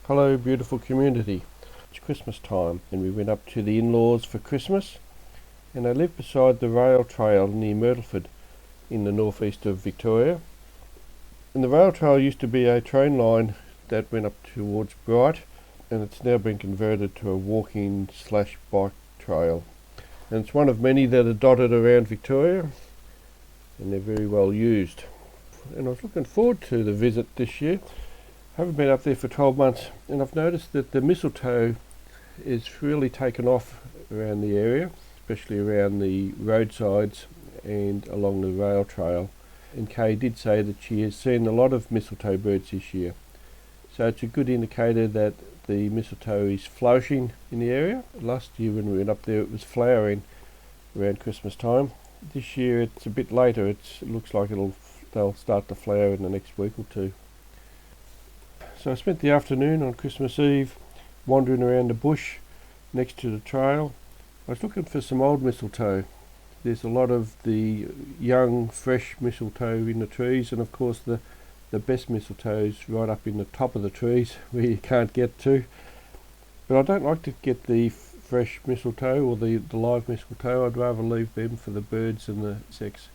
Hello, beautiful community. It's Christmas time, and we went up to the in-laws for Christmas, and I live beside the rail trail near Myrtleford in the northeast of Victoria. And the rail trail used to be a train line that went up towards Bright, and it's now been converted to a walking slash bike trail. And it's one of many that are dotted around Victoria, and they're very well used. And I was looking forward to the visit this year. I haven't been up there for 12 months, and I've noticed that the mistletoe is really taken off around the area, especially around the roadsides and along the rail trail. And Kay did say that she has seen a lot of mistletoe birds this year. So it's a good indicator that the mistletoe is flourishing in the area. Last year when we went up there it was flowering around Christmas time. This year it's a bit later. It looks like they'll start to flower in the next week or two. So I spent the afternoon on Christmas Eve wandering around the bush next to the trail. I was looking for some old mistletoe. There's a lot of the young, fresh mistletoe in the trees, and of course the best mistletoe's right up in the top of the trees where you can't get to. But I don't like to get the fresh mistletoe or the live mistletoe. I'd rather leave them for the birds and the insects.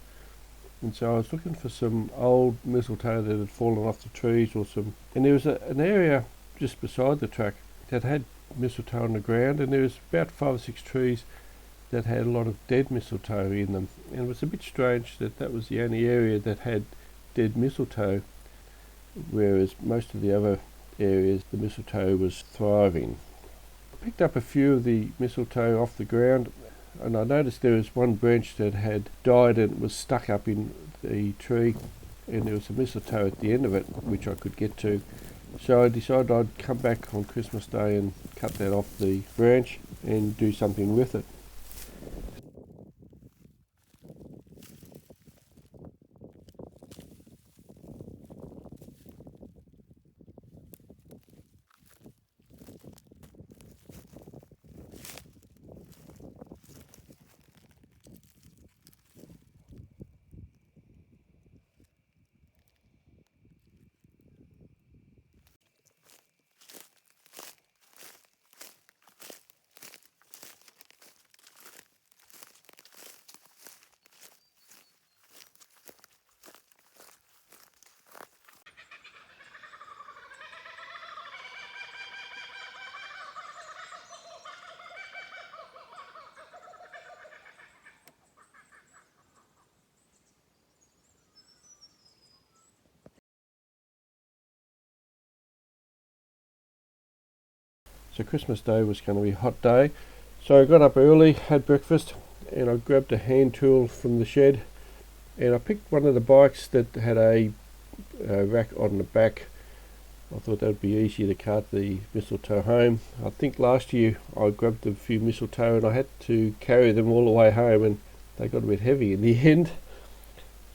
And so I was looking for some old mistletoe that had fallen off the trees and there was an area just beside the track that had mistletoe on the ground, and there was about 5 or 6 trees that had a lot of dead mistletoe in them. And it was a bit strange that was the only area that had dead mistletoe, whereas most of the other areas the mistletoe was thriving. I picked up a few of the mistletoe off the ground, and I noticed there was one branch that had died and was stuck up in the tree, and there was a mistletoe at the end of it which I could get to. So I decided I'd come back on Christmas Day and cut that off the branch and do something with it. So Christmas Day was going to be a hot day. So I got up early, had breakfast, and I grabbed a hand tool from the shed, and I picked one of the bikes that had a rack on the back. I thought that would be easy to cart the mistletoe home. I think last year I grabbed a few mistletoe and I had to carry them all the way home, and they got a bit heavy in the end.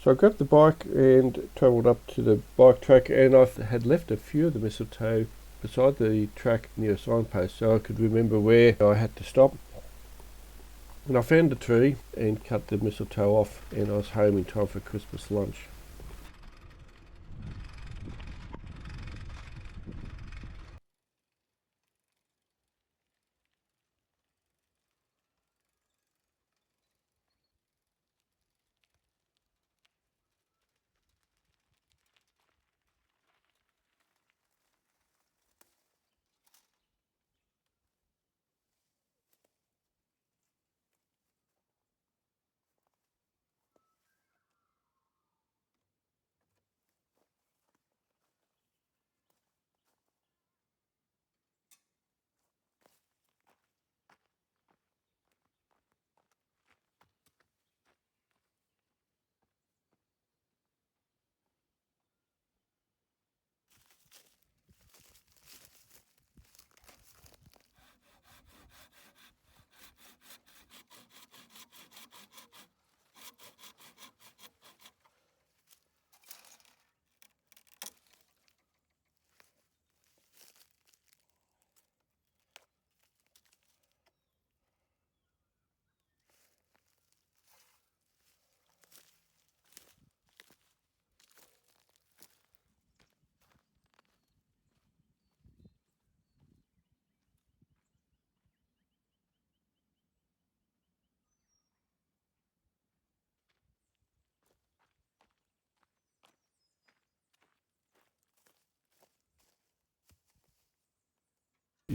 So I grabbed the bike and travelled up to the bike track, and I had left a few of the mistletoe beside the track near a signpost so I could remember where I had to stop. And I found a tree and cut the mistletoe off, and I was home in time for Christmas lunch.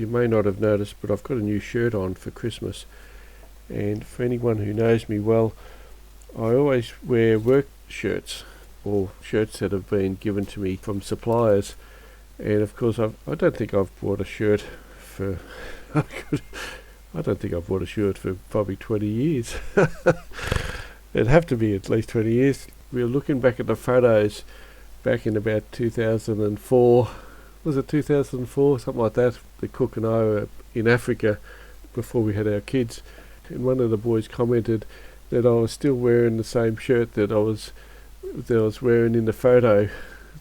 you may not have noticed, but I've got a new shirt on for Christmas. And for anyone who knows me well, I always wear work shirts or shirts that have been given to me from suppliers. And of course, I don't think I've bought a shirt for I don't think I've bought a shirt for probably 20 years. It'd have to be at least 20 years. We were looking back at the photos back in about 2004. Was it 2004? Something like that. The cook and I were in Africa before we had our kids. And one of the boys commented that I was still wearing the same shirt that I was wearing in the photo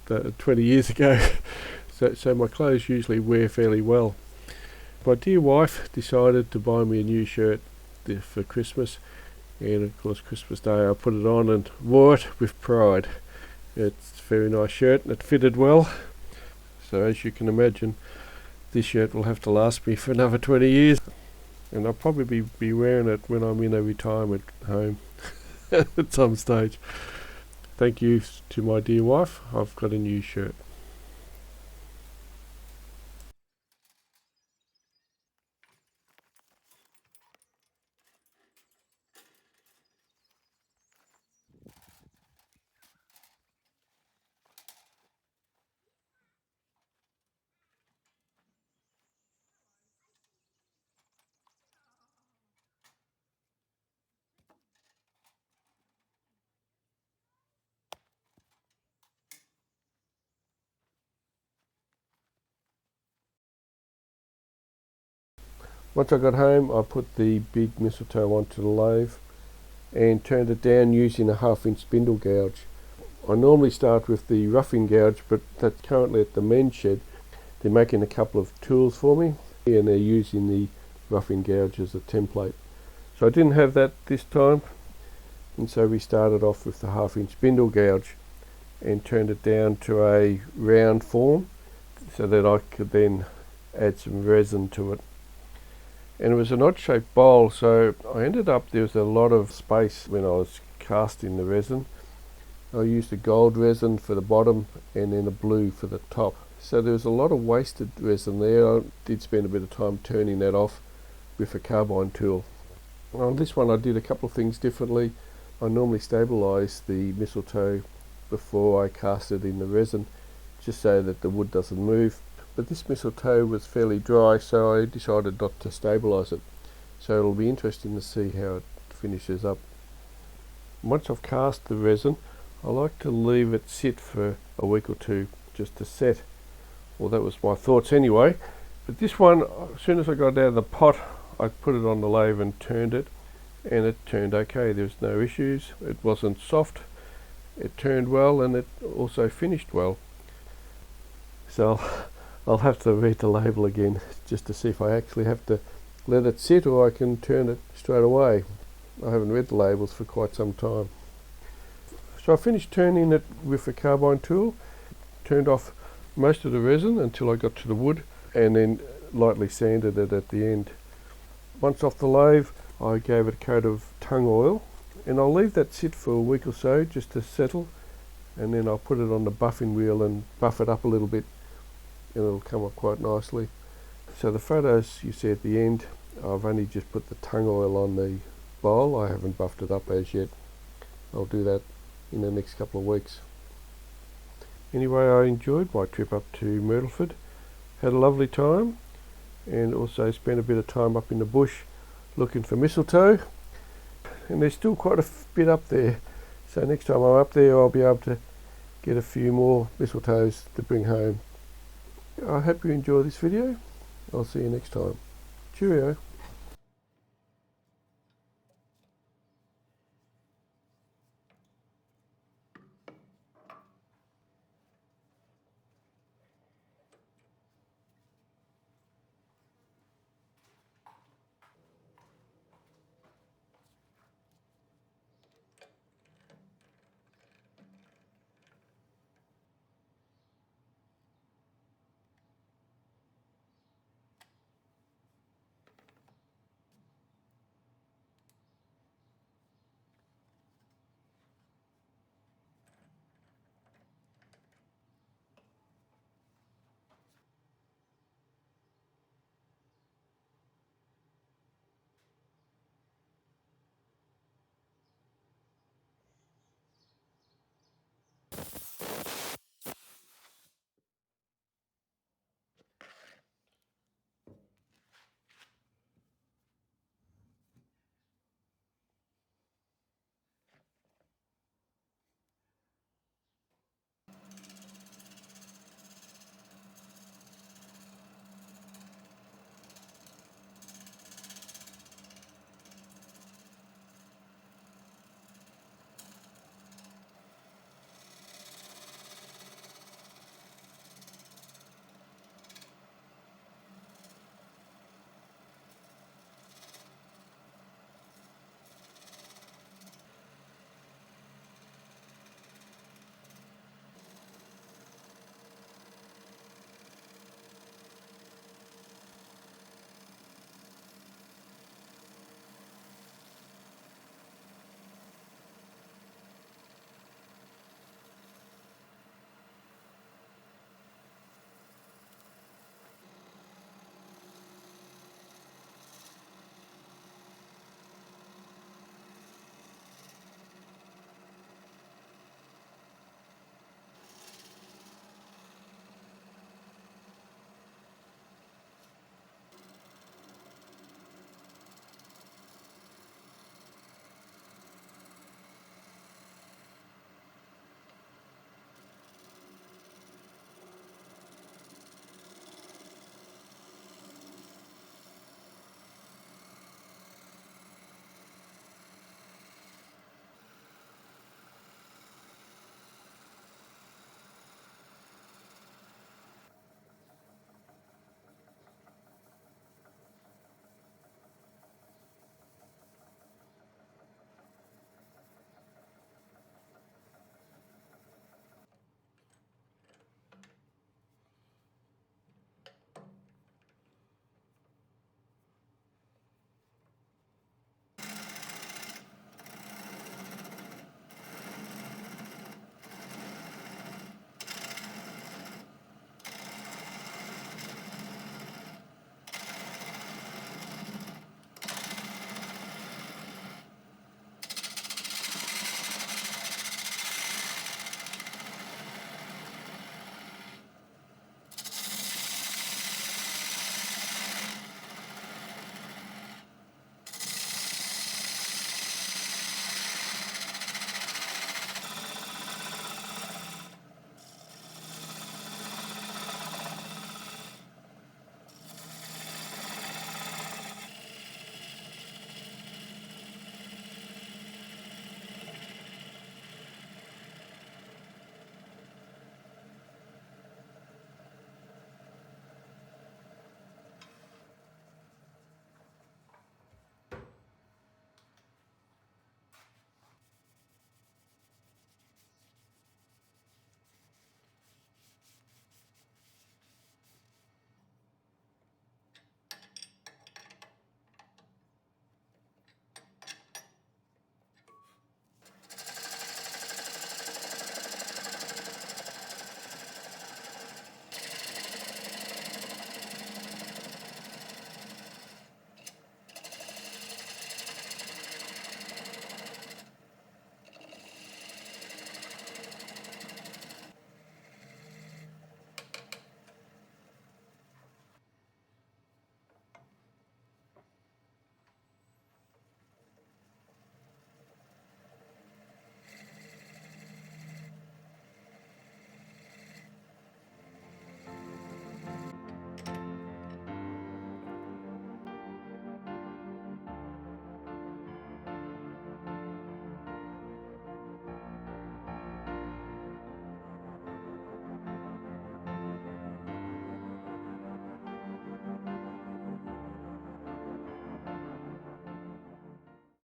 20 years ago. So my clothes usually wear fairly well. My dear wife decided to buy me a new shirt for Christmas, and of course Christmas Day I put it on and wore it with pride. It's a very nice shirt and it fitted well. So as you can imagine, this shirt will have to last me for another 20 years. And I'll probably be wearing it when I'm in a retirement home at some stage. Thank you to my dear wife. I've got a new shirt. Once I got home, I put the big mistletoe onto the lathe and turned it down using a 1/2 inch spindle gouge. I normally start with the roughing gouge, but that's currently at the men's shed. They're making a couple of tools for me and they're using the roughing gouge as a template. So I didn't have that this time, and so we started off with the 1/2 inch spindle gouge and turned it down to a round form so that I could then add some resin to it. And it was an odd shaped bowl, so I ended up, there was a lot of space when I was casting the resin. I used a gold resin for the bottom and then a blue for the top. So there was a lot of wasted resin there. I did spend a bit of time turning that off with a carbine tool. On this one I did a couple of things differently. I normally stabilise the mistletoe before I cast it in the resin, just so that the wood doesn't move. But this mistletoe was fairly dry, so I decided not to stabilise it. So it'll be interesting to see how it finishes up. Once I've cast the resin, I like to leave it sit for a week or two just to set. Well, that was my thoughts anyway. But this one, as soon as I got it out of the pot, I put it on the lathe and turned it, and it turned okay. There was no issues. It wasn't soft. It turned well, and it also finished well. So I'll have to read the label again just to see if I actually have to let it sit or I can turn it straight away. I haven't read the labels for quite some time. So I finished turning it with a carbine tool, turned off most of the resin until I got to the wood, and then lightly sanded it at the end. Once off the lathe, I gave it a coat of tung oil, and I'll leave that sit for a week or so just to settle, and then I'll put it on the buffing wheel and buff it up a little bit, and it'll come up quite nicely. So the photos you see at the end, I've only just put the tung oil on the bowl. I haven't buffed it up as yet. I'll do that in the next couple of weeks. Anyway, I enjoyed my trip up to Myrtleford, had a lovely time, and also spent a bit of time up in the bush looking for mistletoe, and there's still quite a bit up there, so next time I'm up there I'll be able to get a few more mistletoes to bring home. I hope you enjoy this video. I'll see you next time. Cheerio.